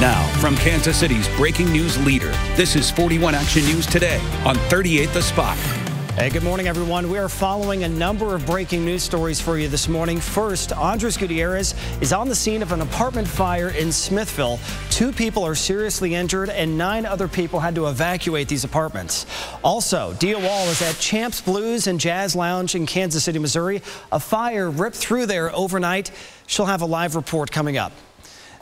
Now, from Kansas City's breaking news leader, this is 41 Action News Today on 38 The Spot. Hey, good morning, everyone. We are following a number of breaking news stories for you this morning. First, Andres Gutierrez is on the scene of an apartment fire in Smithville. 2 people are seriously injured and 9 other people had to evacuate these apartments. Also, Dia Wall is at Champs Blues and Jazz Lounge in Kansas City, Missouri. A fire ripped through there overnight. She'll have a live report coming up.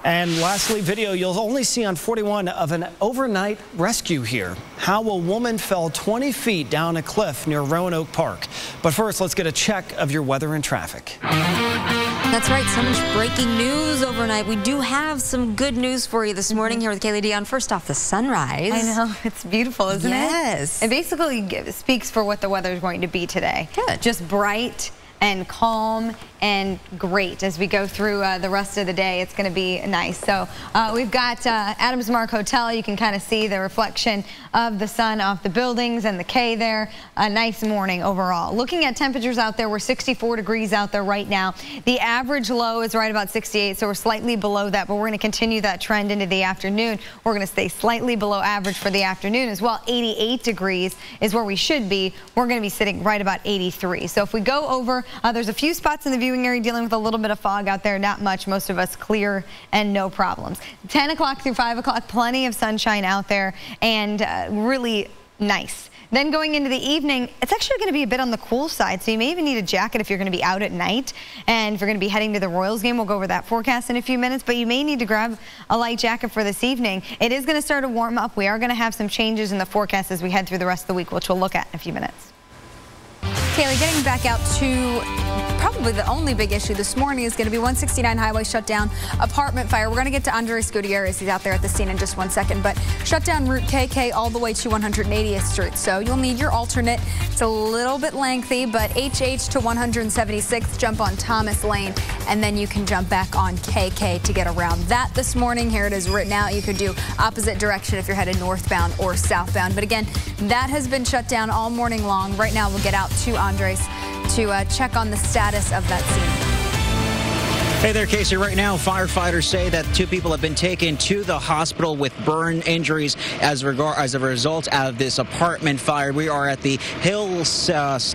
And lastly, video you'll only see on 41 of an overnight rescue here. How a woman fell 20 feet down a cliff near Roanoke Park. But first, let's get a check of your weather and traffic. That's right, so much breaking news overnight. We do have some good news for you this morning here with Kaylee Dion. First off, the sunrise. I know, it's beautiful, isn't it? Yes. It basically speaks for what the weather is going to be today. Good. Just bright and calm and great as we go through the rest of the day. It's going to be nice. So we've got Adams Mark Hotel. You can kind of see the reflection of the sun off the buildings and the K there. A nice morning overall. Looking at temperatures out there, we're 64 degrees out there right now. The average low is right about 68, so we're slightly below that, but we're going to continue that trend into the afternoon. We're going to stay slightly below average for the afternoon as well. 88 degrees is where we should be. We're going to be sitting right about 83. So if we go over, there's a few spots in the viewing area dealing with a little bit of fog out there, not much. Most of us clear and no problems. 10 o'clock through 5 o'clock, plenty of sunshine out there and really nice. Then going into the evening, it's actually going to be a bit on the cool side, so you may even need a jacket if you're going to be out at night. And if you're going to be heading to the Royals game, we'll go over that forecast in a few minutes, but you may need to grab a light jacket for this evening. It is going to start to warm up. We are going to have some changes in the forecast as we head through the rest of the week, which we'll look at in a few minutes. Kaylee, getting back out to probably the only big issue this morning is going to be 169 highway shutdown, apartment fire. We're going to get to Andres Gutierrez. He's out there at the scene in just 1 second, but shut down Route KK all the way to 180th Street. So you'll need your alternate. It's a little bit lengthy, but HH to 176th, jump on Thomas Lane, and then you can jump back on KK to get around that this morning. Here it is written out. You could do opposite direction if you're headed northbound or southbound. But again, that has been shut down all morning long. Right now, we'll get out to Andres to check on the status of that scene. Hey there, Casey. Right now, firefighters say that 2 people have been taken to the hospital with burn injuries as a result of this apartment fire. We are at the Hillside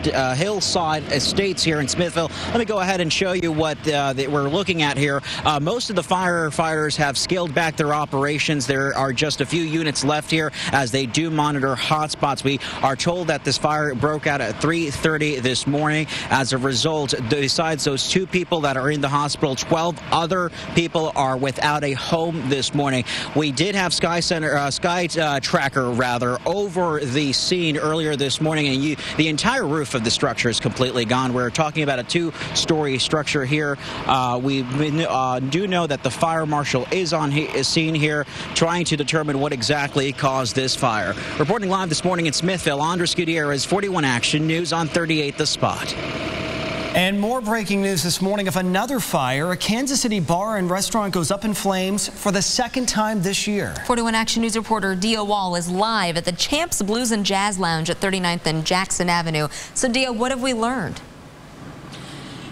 Estates here in Smithville. Let me go ahead and show you what we're looking at here. Most of the firefighters have scaled back their operations. There are just a few units left here as they do monitor hotspots. We are told that this fire broke out at 3:30 this morning. As a result, besides those 2 people that are in the hospital, 12 other people are without a home this morning. We did have Sky Tracker over the scene earlier this morning, and the entire roof of the structure is completely gone. We're talking about a 2-story structure here. We do know that the fire marshal is on scene here, trying to determine what exactly caused this fire. Reporting live this morning in Smithville, Andres Gutierrez, 41 Action News on 38 The Spot. And more breaking news this morning of another fire. A Kansas City bar and restaurant goes up in flames for the 2nd time this year. 41 Action News reporter Dia Wall is live at the Champs Blues and Jazz Lounge at 39th and Jackson Avenue. So, Dia, what have we learned?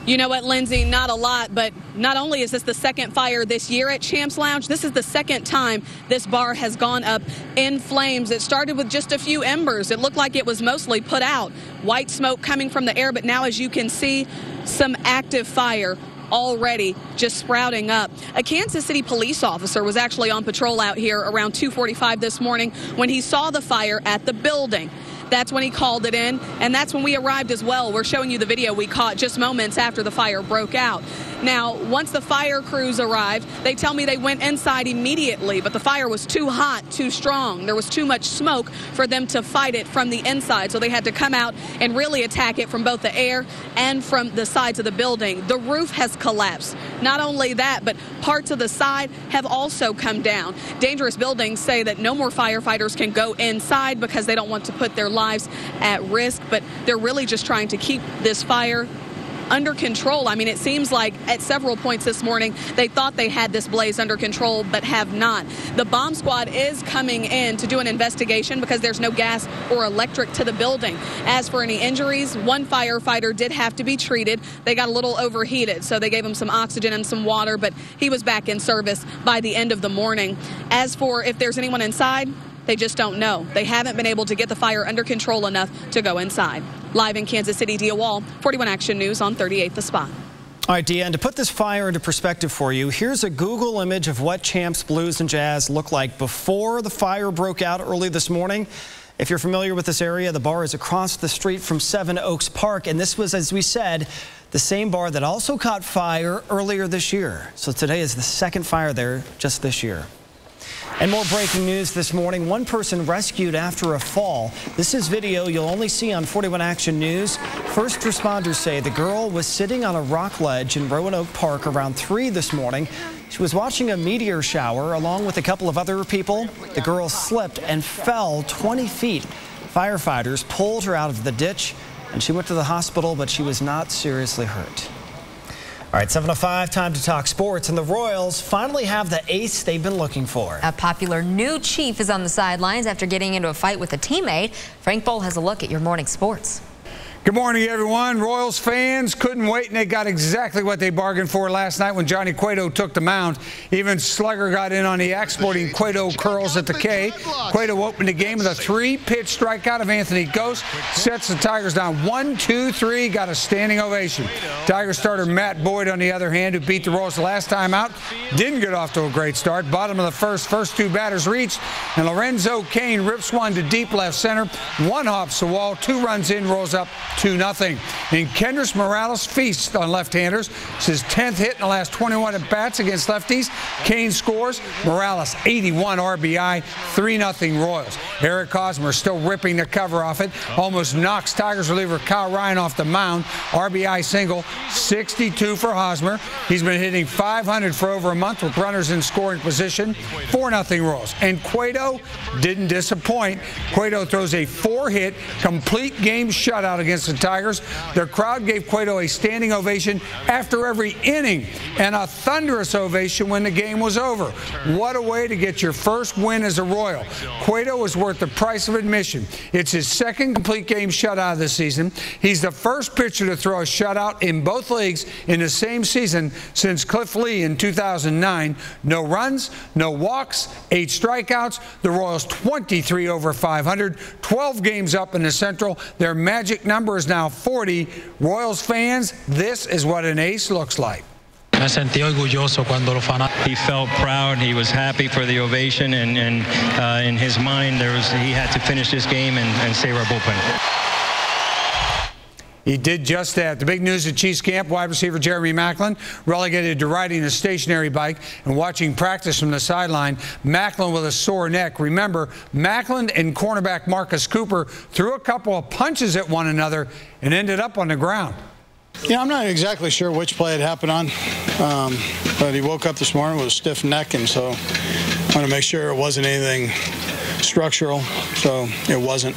You know what, Lindsay, not a lot, but not only is this the 2nd fire this year at Champs Lounge, this is the 2nd time this bar has gone up in flames. It started with just a few embers. It looked like it was mostly put out. White smoke coming from the air, but now, as you can see, some active fire already just sprouting up. A Kansas City police officer was actually on patrol out here around 2:45 this morning when he saw the fire at the building. That's when he called it in, and that's when we arrived as well. We're showing you the video we caught just moments after the fire broke out. Now, once the fire crews arrived, they tell me they went inside immediately, but the fire was too hot, too strong. There was too much smoke for them to fight it from the inside, so they had to come out and really attack it from both the air and from the sides of the building. The roof has collapsed. Not only that, but parts of the side have also come down. Dangerous buildings say that no more firefighters can go inside because they don't want to put their lives at risk, but they're really just trying to keep this fire under control. I mean, it seems like at several points this morning, they thought they had this blaze under control, but have not. The bomb squad is coming in to do an investigation because there's no gas or electric to the building. As for any injuries, one firefighter did have to be treated. They got a little overheated, so they gave him some oxygen and some water, but he was back in service by the end of the morning. As for if there's anyone inside, they just don't know. They haven't been able to get the fire under control enough to go inside. Live in Kansas City, Dia Wall, 41 Action News on 38 The Spot. All right, Dia, and to put this fire into perspective for you, here's a Google image of what Champs Blues and Jazz looked like before the fire broke out early this morning. If you're familiar with this area, the bar is across the street from Seven Oaks Park, and this was, as we said, the same bar that also caught fire earlier this year. So today is the second fire there just this year. And more breaking news this morning. One person rescued after a fall. This is video you'll only see on 41 Action News. First responders say the girl was sitting on a rock ledge in Roanoke Park around 3 this morning. She was watching a meteor shower along with a couple of other people. The girl slipped and fell 20 feet. Firefighters pulled her out of the ditch, and she went to the hospital, but she was not seriously hurt. All right, 7:05, time to talk sports, and the Royals finally have the ace they've been looking for. A popular new chief is on the sidelines after getting into a fight with a teammate. Frank Bohl has a look at your morning sports. Good morning, everyone. Royals fans couldn't wait, and they got exactly what they bargained for last night when Johnny Cueto took the mound. Even Slugger got in on the act, sporting Cueto curls at the K. Cueto opened the game with a 3-pitch strikeout of Anthony Gose. Sets the Tigers down 1-2-3, got a standing ovation. Tigers starter Matt Boyd, on the other hand, who beat the Royals the last time out, didn't get off to a great start. Bottom of the first two batters reached, and Lorenzo Cain rips one to deep left center. One hops the wall, 2 runs in, rolls up 2-0. And Kendrys Morales feasts on left-handers. It's his 10th hit in the last 21 at-bats against lefties. Cain scores. Morales 81 RBI, 3-0 Royals. Eric Hosmer still ripping the cover off it. Almost knocks Tigers reliever Kyle Ryan off the mound. RBI single, 62 for Hosmer. He's been hitting .500 for over a month with runners in scoring position. 4-0 Royals. And Cueto didn't disappoint. Cueto throws a 4-hit, complete game shutout against the Tigers. Their crowd gave Cueto a standing ovation after every inning and a thunderous ovation when the game was over. What a way to get your first win as a Royal. Cueto is worth the price of admission. It's his second complete game shutout of the season. He's the first pitcher to throw a shutout in both leagues in the same season since Cliff Lee in 2009. No runs, no walks, 8 strikeouts. The Royals 23 over .500, 12 games up in the Central. Their magic number is now 40. Royals fans, this is what an ace looks like. He felt proud. He was happy for the ovation, and in his mind, he had to finish this game and save our bullpen. He did just that. The big news at Chiefs camp, wide receiver Jeremy Maclin relegated to riding a stationary bike and watching practice from the sideline. Maclin with a sore neck. Remember, Maclin and cornerback Marcus Cooper threw a couple of punches at one another and ended up on the ground. Yeah, I'm not exactly sure which play it happened on, but he woke up this morning with a stiff neck, and so I want to make sure it wasn't anything structural, so it wasn't.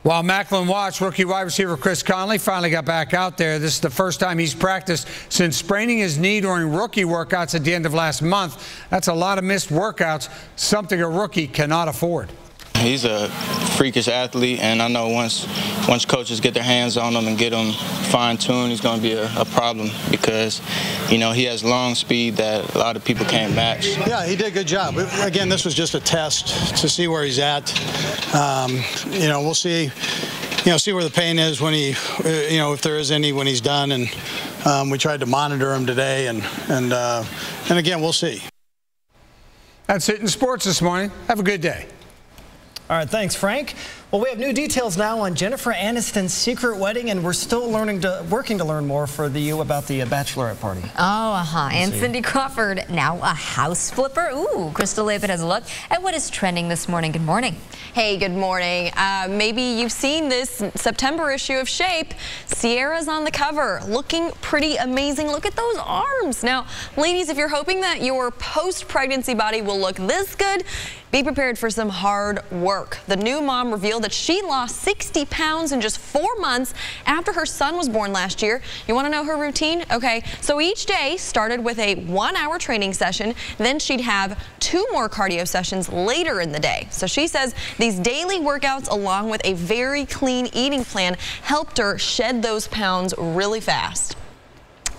While Maclin watched, rookie wide receiver Chris Conley finally got back out there. This is the first time he's practiced since spraining his knee during rookie workouts at the end of last month. That's a lot of missed workouts, something a rookie cannot afford. He's a freakish athlete, and I know once coaches get their hands on him and get him fine-tuned, he's going to be a problem because, you know, he has long speed that a lot of people can't match. Yeah, he did a good job. Again, this was just a test to see where he's at. You know, we'll see. You know, see where the pain is when he, you know, if there is any when he's done. And we tried to monitor him today, and again, we'll see. That's it in sports this morning. Have a good day. All right, thanks, Frank. Well, we have new details now on Jennifer Aniston's secret wedding, and we're still working to learn more for you about the bachelorette party. Oh, and Cindy Crawford, now a house flipper. Ooh, Crystal Lapid has a look at what is trending this morning. Good morning. Hey, good morning. Maybe you've seen this September issue of Shape. Sierra's on the cover, looking pretty amazing. Look at those arms. Now, ladies, if you're hoping that your post-pregnancy body will look this good, be prepared for some hard work. The new mom revealed revealed that she lost 60 pounds in just 4 months after her son was born last year. You want to know her routine? Okay, so each day started with a 1-hour training session. Then she'd have 2 more cardio sessions later in the day. So she says these daily workouts along with a very clean eating plan helped her shed those pounds really fast.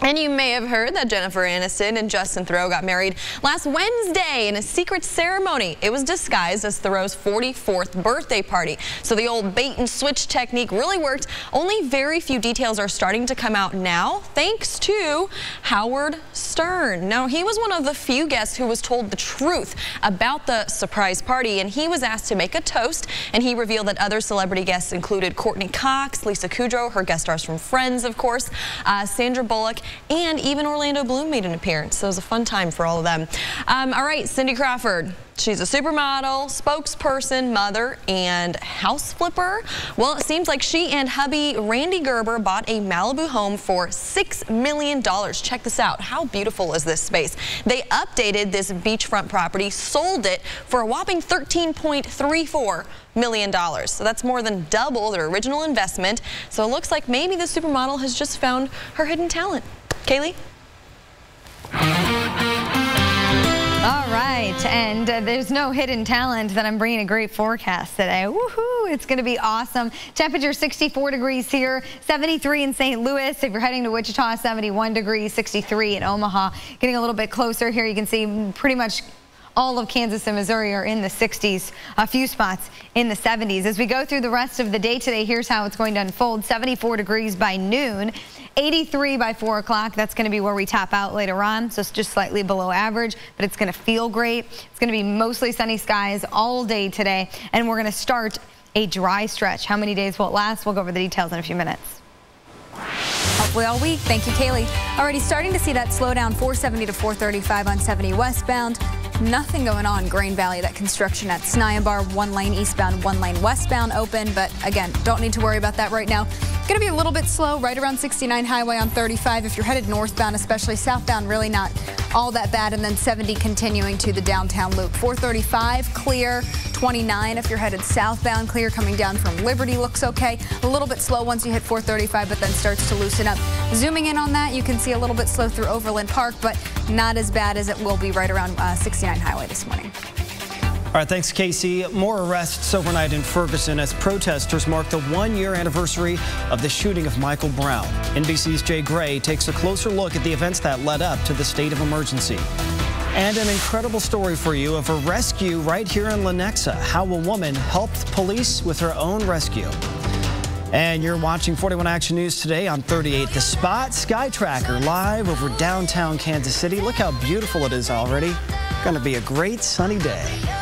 And you may have heard that Jennifer Aniston and Justin Theroux got married last Wednesday in a secret ceremony. It was disguised as Theroux's 44th birthday party. So the old bait and switch technique really worked. Only very few details are starting to come out now, thanks to Howard Stern. Now, he was one of the few guests who was told the truth about the surprise party, and he was asked to make a toast, and he revealed that other celebrity guests included Courtney Cox, Lisa Kudrow, her guest stars from Friends, of course, Sandra Bullock, and even Orlando Bloom made an appearance. So it was a fun time for all of them. All right, Cindy Crawford. She's a supermodel, spokesperson, mother, and house flipper. Well, it seems like she and hubby Randy Gerber bought a Malibu home for $6 million. Check this out. How beautiful is this space? They updated this beachfront property, sold it for a whopping $13.34 million. So that's more than double their original investment. So it looks like maybe the supermodel has just found her hidden talent. Kaylee? All right, and there's no hidden talent that I'm bringing a great forecast today. Woohoo, it's going to be awesome. Temperature 64 degrees here, 73 in St. Louis. If you're heading to Wichita, 71 degrees, 63 in Omaha. Getting a little bit closer here, you can see pretty much all of Kansas and Missouri are in the 60s, a few spots in the 70s. As we go through the rest of the day today, here's how it's going to unfold. 74 degrees by noon, 83 by 4 o'clock. That's going to be where we top out later on, so it's just slightly below average, but it's going to feel great. It's going to be mostly sunny skies all day today, and we're going to start a dry stretch. How many days will it last? We'll go over the details in a few minutes. Hopefully all week. Thank you, Kaylee. Already starting to see that slow down 470 to 435 on 70 westbound. Nothing going on Grain Valley. That construction at Snyabar, 1 lane eastbound, 1 lane westbound open. But again, don't need to worry about that right now. Going to be a little bit slow right around 69 highway on 35. If you're headed northbound, especially southbound, really not all that bad. And then 70 continuing to the downtown loop. 435 clear, 29 if you're headed southbound, clear coming down from Liberty looks okay. A little bit slow once you hit 435, but then starts to loosen up. Zooming in on that, you can see a little bit slow through Overland Park, but not as bad as it will be right around 69 highway this morning. All right, thanks, Casey. More arrests overnight in Ferguson as protesters mark the 1-year anniversary of the shooting of Michael Brown. NBC's Jay Gray takes a closer look at the events that led up to the state of emergency. And an incredible story for you of a rescue right here in Lenexa, how a woman helped police with her own rescue. And you're watching 41 Action News today on 38 The Spot. Sky Tracker live over downtown Kansas City. Look how beautiful it is already. Going to be a great sunny day.